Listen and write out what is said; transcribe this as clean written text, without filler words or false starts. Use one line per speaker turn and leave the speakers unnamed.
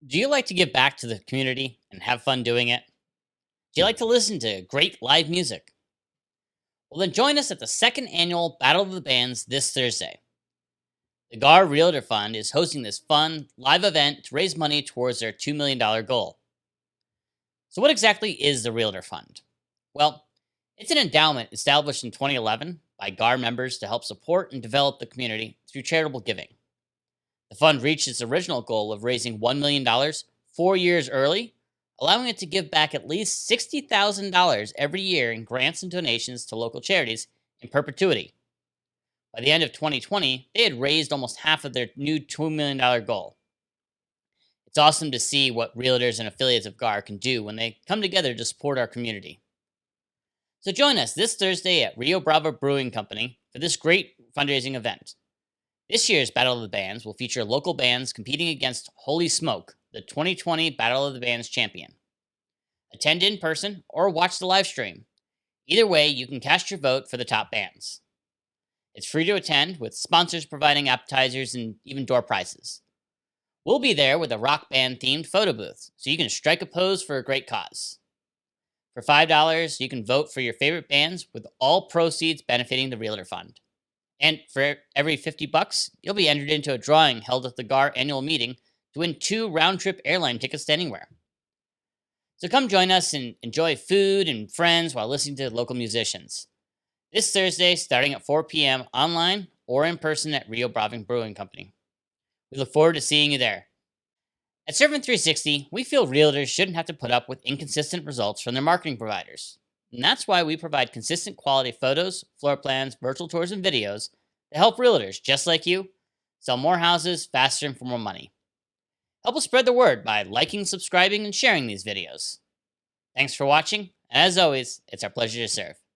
Do you like to give back to the community and have fun doing it? Do you like to listen to great live music? Well, then join us at the second annual Battle of the Bands this Thursday. The GAAR Realtor Fund is hosting this fun, live event to raise money towards their $2 million goal. So, what exactly is the Realtor Fund? Well, it's an endowment established in 2011 by GAAR members to help support and develop the community through charitable giving. The fund reached its original goal of raising $1 million 4 years early, allowing it to give back at least $60,000 every year in grants and donations to local charities in perpetuity. By the end of 2020, they had raised almost half of their new $2 million goal. It's awesome to see what realtors and affiliates of GAR can do when they come together to support our community. So join us this Thursday at Rio Bravo Brewing Company for this great fundraising event. This year's Battle of the Bands will feature local bands competing against Holy Smoke, the 2020 Battle of the Bands champion. Attend in person or watch the live stream. Either way, you can cast your vote for the top bands. It's free to attend, with sponsors providing appetizers and even door prizes. We'll be there with a rock band themed photo booth, so you can strike a pose for a great cause. For $5, you can vote for your favorite bands, with all proceeds benefiting the Realtor Fund. And for every $50, you'll be entered into a drawing held at the GAR annual meeting to win 2 round-trip airline tickets to anywhere. So come join us and enjoy food and friends while listening to local musicians. This Thursday, starting at 4 p.m. online or in person at Rio Bravo Brewing Company. We look forward to seeing you there. At Servant 360, we feel realtors shouldn't have to put up with inconsistent results from their marketing providers. And that's why we provide consistent quality photos, floor plans, virtual tours, and videos to help realtors just like you sell more houses faster and for more money. Help us spread the word by liking, subscribing, and sharing these videos. Thanks for watching, and as always, it's our pleasure to serve.